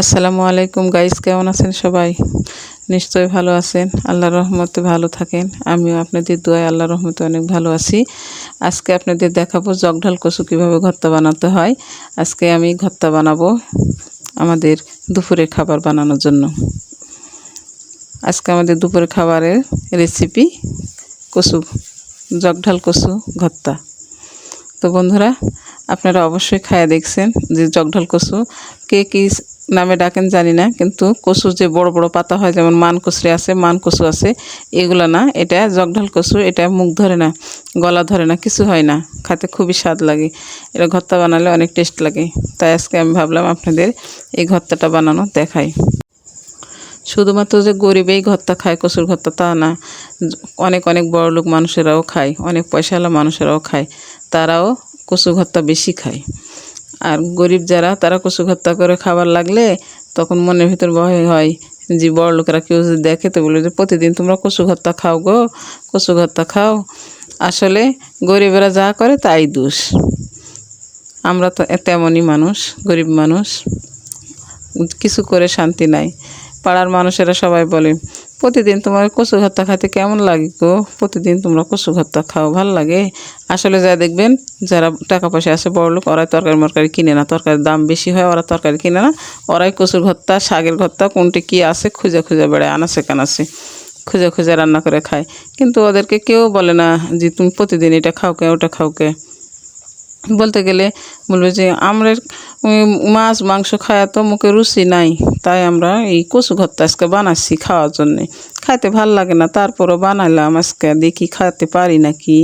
আসসালামু আলাইকুম গাইস, কেমন আছেন সবাই? নিশ্চয়ই ভালো আছেন। আল্লাহর রহমতে ভালো থাকেন। আমিও আপনাদের দোয়ায় আল্লাহর রহমতে অনেক ভালো আছি। আজকে আপনাদের দেখাবো জগঢাল কচু কীভাবে ভর্তা বানাতে হয়। আজকে আমি ভর্তা বানাবো আমাদের দুপুরের খাবার বানানোর জন্য। আজকে আমাদের দুপুরের খাবারের রেসিপি কচু, জগঢাল কচু ভর্তা। তো বন্ধুরা, আপনারা অবশ্যই খায়া দেখছেন যে জগঢাল কচু কে কী নামে ডাকেন জানি না, কিন্তু কচু যে বড় বড় পাতা হয়, যেমন মানকচুরি আছে, মানকচু আছে, এগুলো না, এটা জগঢাল কচু। এটা মুখ ধরে না, গলা ধরে না, কিছু হয় না, খেতে খুবই স্বাদ লাগে। এটা ভর্তা বানালে অনেক টেস্ট লাগে। তাই আজকে আমি ভাবলাম আপনাদের এই ভর্তাটা বানানো দেখাই। শুধুমাত্র যে গরিবেই ভর্তা খায় কচুর ভর্তা তা না, অনেক অনেক বড়লোক মানুষেরাও খায়, অনেক পয়সাওয়ালা মানুষেরাও খায়, তারাও কচু ভর্তা বেশি খায়। আর গরিব যারা, তারা কচু ভর্তা করে খাবার লাগলে তখন মনের ভিতর ভয় হয় যে বড় লোকেরা কেউ যদি দেখে তো বলে যে প্রতিদিন তোমরা কচু ভর্তা খাও গো, কচু ভর্তা খাও। আসলে গরিবেরা যা করে তাই দোষ। আমরা তো তেমনই মানুষ, গরিব মানুষ, কিছু করে শান্তি নাই। পাড়ার মানুষেরা সবাই বলে প্রতিদিন তোমার কচু ভর্তা খাইতে কেমন লাগে গো, প্রতিদিন তোমরা কচু ভর্তা খাও, ভাল লাগে। আসলে যা দেখবেন যারা টাকা পয়সা আছে, বড় লোক, ওরাই তরকারি মরকারি কিনে না, তরকারির দাম বেশি হয়, ওরা তরকারি কিনে না, ওরাই কচুর ভর্তা, শাকের ভর্তা, কোনটি কী আছে খুঁজে খুঁজে বেড়ায়, আনাচে কানাচে খুঁজে খুঁজে রান্না করে খায়। কিন্তু ওদেরকে কেউ বলে না যে তুমি প্রতিদিন এটা খাও কে, ওটা খাও কে। বলতে গেলে বলবে যে আমরা মাছ মাংস খাওয়া তো মুখে রুচি নাই, তাই আমরা এই কচু ভর্তা আজকে বানাচ্ছি খাওয়ার জন্যে। খাইতে ভাল লাগে না, তারপরও বানাইলাম, আজকে দেখি খাইতে পারি নাকি,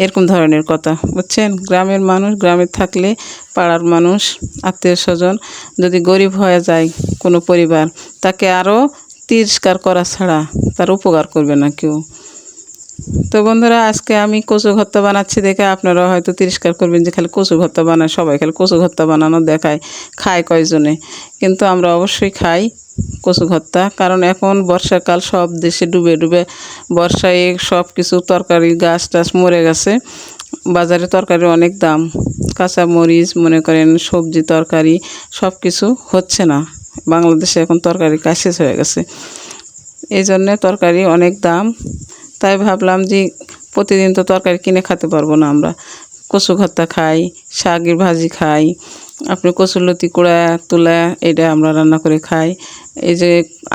এরকম ধরনের কথা, বুঝছেন। গ্রামের মানুষ, গ্রামে থাকলে পাড়ার মানুষ, আত্মীয় স্বজন যদি গরিব হয়ে যায় কোনো পরিবার, তাকে আরও তিরস্কার করা ছাড়া তার উপকার করবে না কেউ। তো বন্ধুরা, আজকে আমি কচু ভর্তা বানাচ্ছি দেখে আপনারা হয়তো তিরস্কার করবেন যে খালি কচু ভর্তা বানায়, সবাই খালি কচু ভর্তা বানানো দেখায়, খায় কয়জনে। কিন্তু আমরা অবশ্যই খাই কচু ভর্তা, কারণ এখন বর্ষাকাল, সব দেশে ডুবে ডুবে বর্ষায় সব কিছু তরকারি গাছ টাছ মরে গেছে। বাজারে তরকারির অনেক দাম, কাঁচা মরিচ মনে করেন, সবজি তরকারি সব কিছু হচ্ছে না। বাংলাদেশে এখন তরকারি শেষ হয়ে গেছে, এই জন্যে তরকারি অনেক দাম। তাই ভাবলাম যে প্রতিদিন তো তরকারি কিনে খেতে পারবো না, আমরা কচু ভর্তা খাই, শাকের ভাজি খাই, আপনি কচুলতি কুড়া তুলা এটা আমরা রান্না করে খাই, এই যে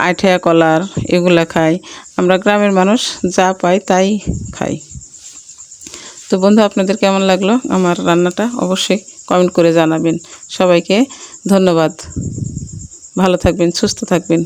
আইঠা কলার এগুলা খাই। আমরা গ্রামের মানুষ যা পাই তাই খাই। তো বন্ধু, আপনাদের কেমন লাগলো আমার রান্নাটা অবশ্যই কমেন্ট করে জানাবেন। সবাইকে ধন্যবাদ, ভালো থাকবেন, সুস্থ থাকবেন।